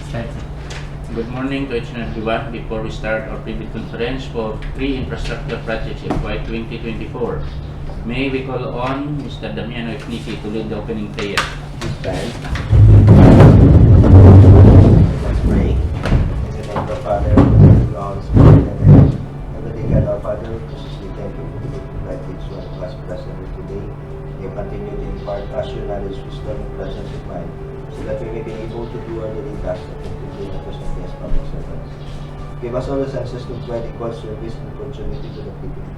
Good morning to each and everyone. Before we start our PREBID conference for pre-infrastructure projects FY 2024, may we call on Mr. Damiano Ifniki to lead the opening prayer. Let's pray. In the name of the Father, and of the Holy Spirit, and everything God our Father, we thank you for the good privilege to have us present here today. You continue to impart us your knowledge, wisdom, and presence of mind, so that we may be able to do our daily tasks effectively and presently as public servants. Give us all the senses to provide equal service and opportunity to the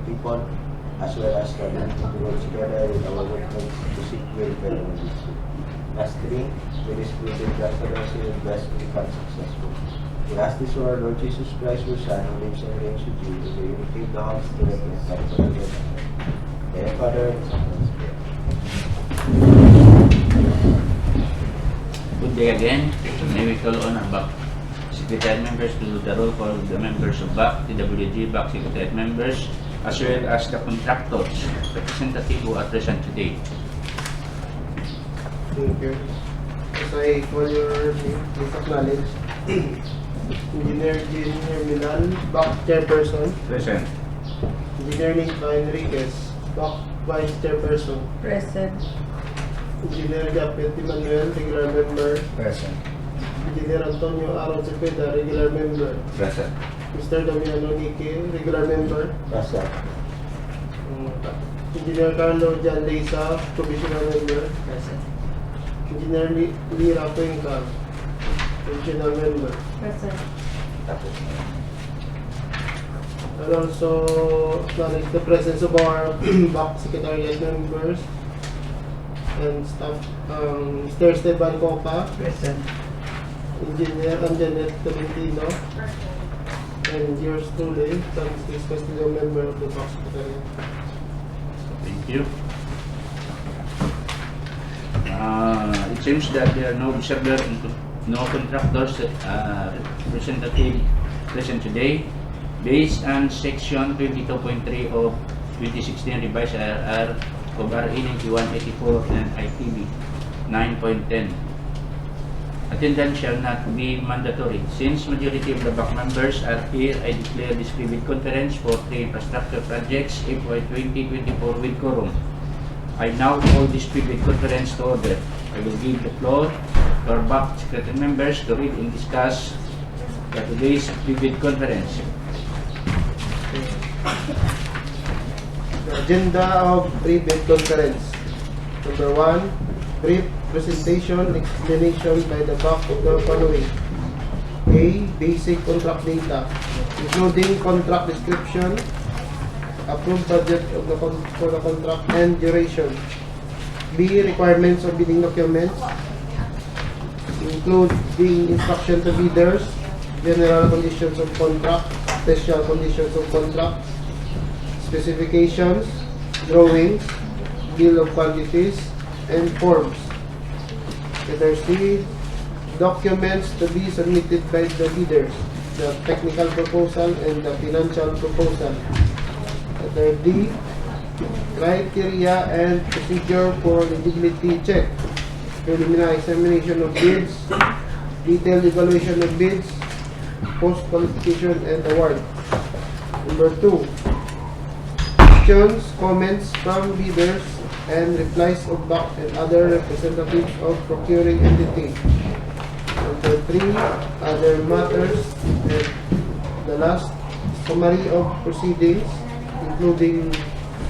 people, as well as the ability to work together with our workmates to seek welfare and wisdom. Lastly, with this privilege, grant us your bless and become successful. We ask this to our Lord Jesus Christ, your Son, who lives and reigns with you, in the unity of the Holy Spirit, and God forever. Amen. Father, and Son, and Spirit. Good day again. May we call on our BAC Secretariat members to do the roll call of the members of BAC, DPWH BAC Secretariat members, as well as the contractors representative who are present today. Thank you. As I call your name, please acknowledge Engineer Jean Herminal, BAC Chairperson. Present. Engineer Nico Enriquez, BAC Vice Chairperson. Present. Engineer Deputy Manuel, Regular Member. Present. Engineer Antonio Aron Cepeda, Regular Member. Present. Mr. Damiano Niki, Regular Member. Present. Engineer Carlo Jan Leisa, Provisional Member. Present. Engineer Lira Cuenca, Provisional Member. Present. And also acknowledge the presence of our BAC Secretariat members and staff, Mr. Esteban Copa, Present. Engineer Anjanet Tolentino, and yours truly, Francis Castillo, member of the BAC Secretariat. Thank you. It seems that there are no observer and no contractors representative present today. Based on Section 22.3 of 2016 Revised RR of RA 9184 and ITB 9.10, attendance shall not be mandatory. Since majority of the BAC members are here, I declare this PREBID conference for pre-infrastructure projects FY 2024 with quorum. I now call this PREBID conference to order. I will give the floor to our BAC secretary members to read and discuss today's PREBID conference. The agenda of PREBID conference. Number 1, brief presentation explanation by the BAC of the following. A. Basic contract data, including contract description, approved budget of for the contract and duration. B. Requirements of bidding documents, including instruction to bidders, general conditions of contract, special conditions of contract, specifications, drawings, bill of quantities, and forms. Letter C. Documents to be submitted by the bidders, the technical proposal and the financial proposal. Letter D. Criteria and procedure for eligibility check, preliminary examination of bids, detailed evaluation of bids, post-qualification and award. Number 2. Questions, comments from bidders, and replies of BAC and other representatives of procuring entity. Number 3. Other matters. And the last, summary of proceedings, including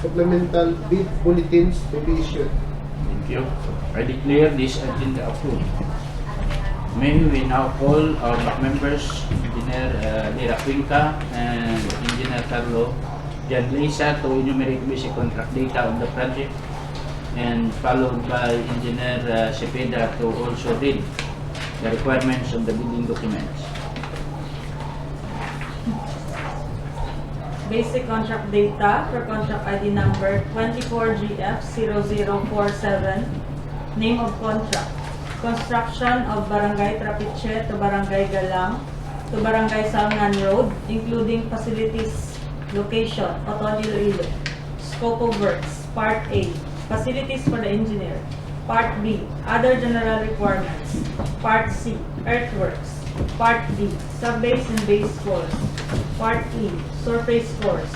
supplemental bid bulletins to be issued. Thank you. I declare this agenda approved. May we now call our BAC members, Engineer Lira Cuenca and Engineer Carlo Jan Leisa, to enumerate basic contract data of the project, and followed by Engineer Cepeda to also read the requirements of the bidding documents. Basic contract data for contract ID number 24GF0047. Name of contract. Construction of Barangay Trapiche to Barangay Galang to Barangay Salngan Road, including facilities, location, Oton, Iloilo. Scope of works. Part A. Facilities for the engineer. Part B. Other general requirements. Part C. Earthworks. Part D, Subbase and Base Course. Part E, Surface Course.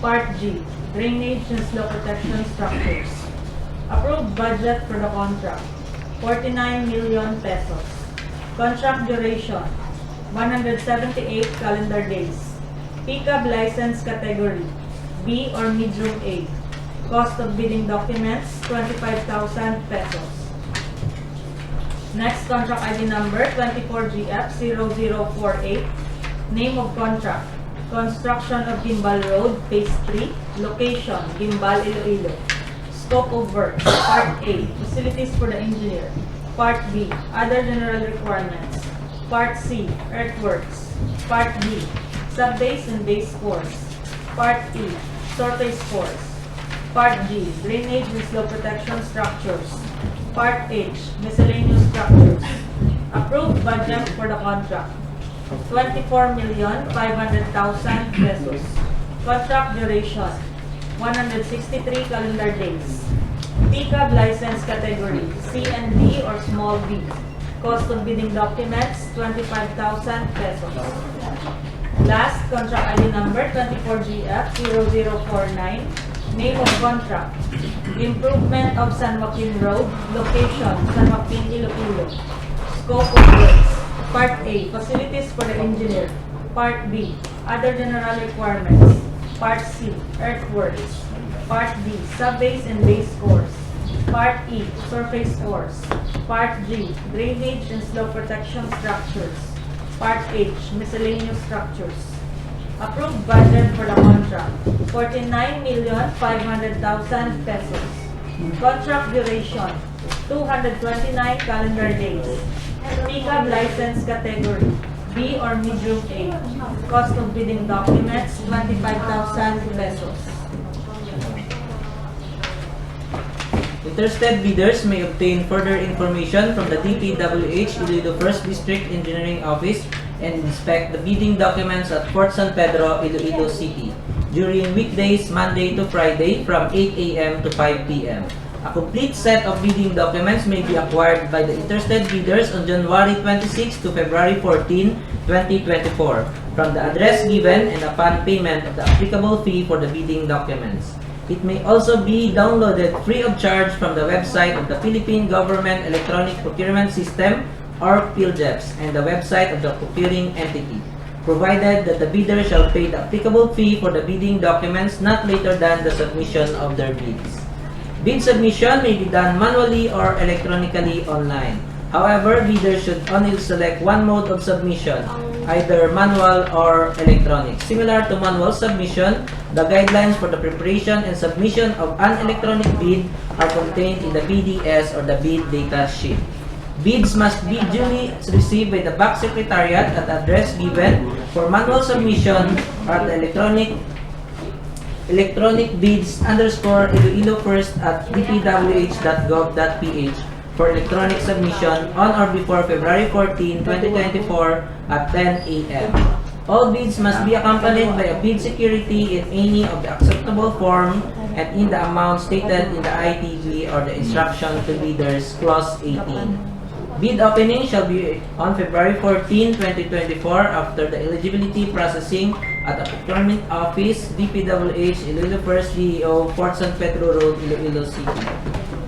Part G, Drainage and Slope Protection Structures. Approved budget for the contract, 49 million pesos. Contract duration, 178 calendar days. Pickup license category, B or medium A. Cost of bidding documents, 25,000 pesos. Next, contract ID number 24GF0048. Name of contract, construction of Guimbal Road, Phase 3. Location, Guimbal, Iloilo. Scope of work, Part A, facilities for the engineer. Part B, other general requirements. Part C, earthworks. Part D, subbase and base course. Part E, surface course. Part G, drainage and slope protection structures. Part H, miscellaneous structures. Approved budget for the contract, 24,500,000 pesos. Contract duration, 163 calendar days. Pickup license category, C and D or small b. Cost of bidding documents, 25,000 pesos. Last, contract ID number 24GF0049. Name of contract, improvement of San Joaquin Road. Location, San Joaquin, Iloilo. Scope of works, Part A, facilities for the engineer. Part B, other general requirements. Part C, earthworks. Part D, subbase and base course. Part E, surface course. Part G, drainage and slope protection structures. Part H, miscellaneous structures. Approved budget for the contract, 49,500,000 pesos. Contract duration, 229 calendar days. Pickup license category, B or medium A. Cost of bidding documents, 25,000 pesos. Interested bidders may obtain further information from the DPWH Iloilo 1st District Engineering Office and inspect the bidding documents at Fort San Pedro, Iloilo City during weekdays Monday to Friday from 8 a.m. to 5 p.m. A complete set of bidding documents may be acquired by the interested bidders on January 26 to February 14, 2024 from the address given and upon payment of the applicable fee for the bidding documents. It may also be downloaded free of charge from the website of the Philippine Government Electronic Procurement System or PhilGEPS and the website of the procuring entity, provided that the bidder shall pay the applicable fee for the bidding documents not later than the submission of their bids. Bid submission may be done manually or electronically online. However, bidders should only select one mode of submission, either manual or electronic. Similar to manual submission, the guidelines for the preparation and submission of an electronic bid are contained in the BDS or the bid data sheet. Bids must be duly received by the back secretariat at the address given. For manual submission or the electronic bids _Iloilo first at dpwh.gov.ph for electronic submission on or before February 14, 2024 at 10 a.m. All bids must be accompanied by a bid security in any of the acceptable form and in the amount stated in the ITG or the instruction to bidders clause 18. Bid opening shall be on February 14, 2024 after the eligibility processing at the Procurement Office, DPWH Iloilo 1st DEO, Fort San Pedro Road, Iloilo City.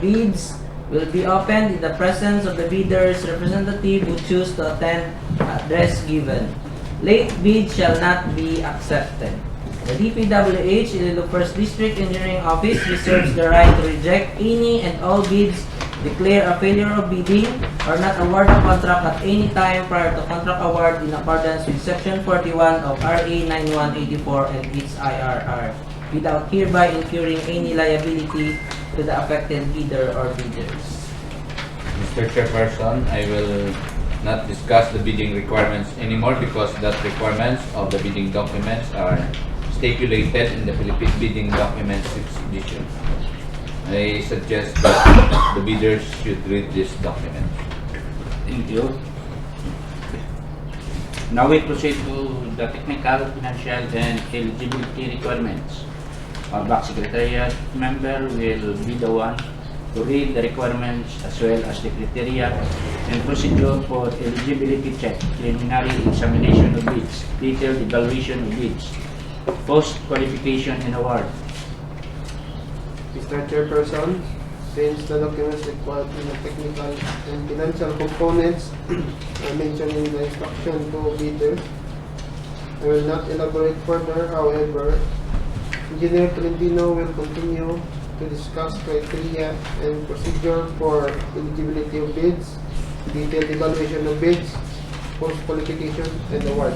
Bids will be opened in the presence of the bidder's representative who choose to attend address given. Late bids shall not be accepted. The DPWH Iloilo 1st District Engineering Office reserves the right to reject any and all bids, declare a failure of bidding, or not award a contract at any time prior to contract award in accordance with Section 41 of RA 9184 and its IRR, without hereby incurring any liability to the affected bidder or bidders. Mr. Chairperson, I will not discuss the bidding requirements anymore because that requirements of the bidding documents are stipulated in the Philippine Bidding Documents 6th edition. I suggest that the bidders should read this document. Thank you. Now we proceed to the technical, financial, and eligibility requirements. Our back secretariat member will be the one to read the requirements as well as the criteria and procedure for eligibility check, preliminary examination of bids, detailed evaluation of bids, post-qualification and award. Mr. Chairperson, since the documents required in the technical and financial components are mentioned in the instruction to bidders, I will not elaborate further. However, Engineer Tolentino will continue to discuss criteria and procedure for eligibility of bids, detailed evaluation of bids, post-qualification, and award.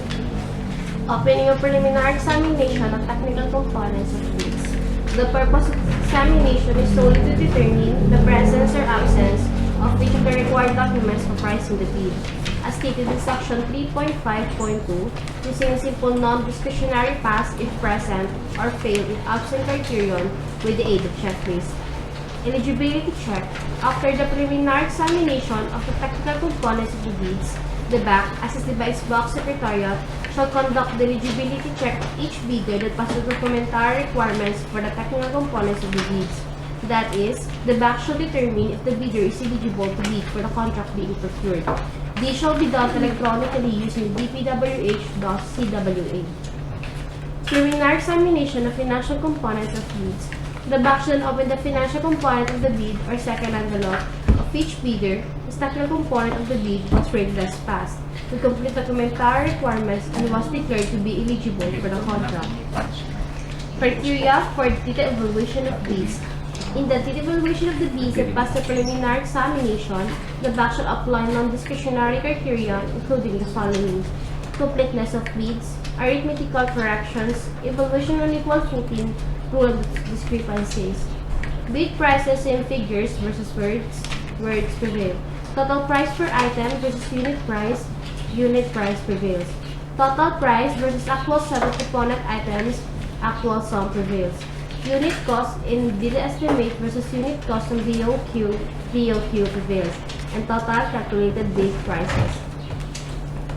Opening a preliminary examination of technical components of bids. The purpose of this examination is solely to determine the presence or absence of each of the required documents comprising the bid. As stated in section 3.5.2, using a simple non-discretionary pass if present or fail if absent criterion with the aid of checklist. Eligibility check. After the preliminary examination of the technical components of the bids, the BAC, assisted by its BAC Secretariat, shall conduct the eligibility check of each bidder that passes the documentary requirements for the technical components of the bids. That is, the BAC shall determine if the bidder is eligible to bid for the contract being procured. This shall be done electronically using DPWH.CWA. Preliminary examination of financial components of bids. The BAC shall open the financial component of the bid or second envelope of each bidder, the technical component of the bid was rated as passed, with complete documentary requirements and was declared to be eligible for the contract. Criteria for the detailed evaluation of bids. In the detailed evaluation of the bids that pass the preliminary examination, the BAC shall apply non-discretionary criteria including the following: completeness of bids, arithmetical corrections, evaluation on equal footing, rule of discrepancies. Bid prices in figures versus words prevail. Total price per item versus unit price prevails. Total price versus actual sum of component items, actual sum prevails. Unit cost in bid estimate versus unit cost on BOQ prevails. And total calculated bid prices.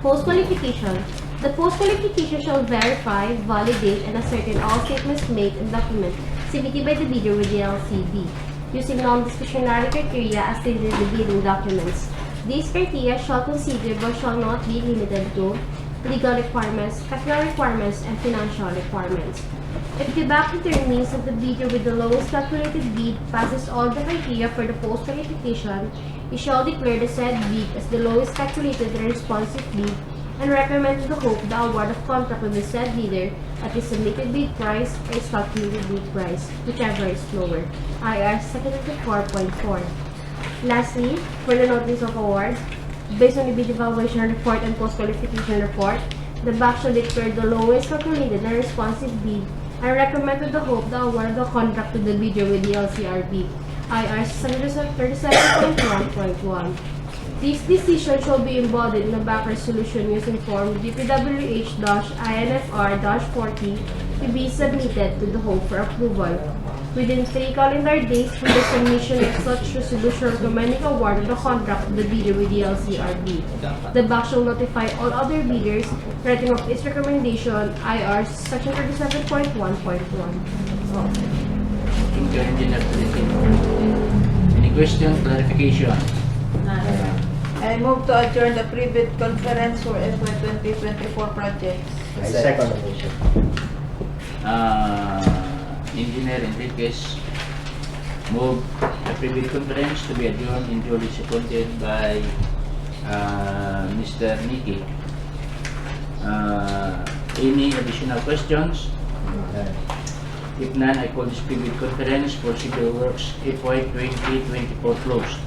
Post-qualification. The post-qualification shall verify, validate, and ascertain all statements made and document submitted by the bidder with the LCB, using non-discretionary criteria as stated in the bidding documents. These criteria shall consider but shall not be limited to legal requirements, capital requirements, and financial requirements. If the BAC determines that the bidder with the lowest calculated bid passes all the criteria for the post-qualification, he shall declare the said bid as the lowest calculated and responsive bid and recommend to the hope the award of contract with the said bidder at the submitted bid price or its calculated bid price, whichever is lower. IR Section 4.4. Lastly, for the notice of award, based on the bid evaluation report and post-qualification report, the BAC shall declare the lowest calculated and responsive bid and recommend to the hope the award of the contract to the bidder with the LCRB. IR 37.1.1. This decision shall be embodied in a BAC resolution using form DPWH-INFR-40 to be submitted to the hope for approval. Within 3 calendar days from the submission of such resolution recommending award of the contract to the bidder with the LCRB, the BAC shall notify all other bidders writing of its recommendation. IR Section 37.1.1. Thank you, Engineer Tolentino. Any question, clarification? I move to adjourn the PREBID conference for FY 2024 projects. I second the motion. Engineer Enriquez move the PREBID conference to be adjourned and duly seconded by Mr. Nicky. Any additional questions? If none, I call this PREBID conference for civil works FY 2024 closed.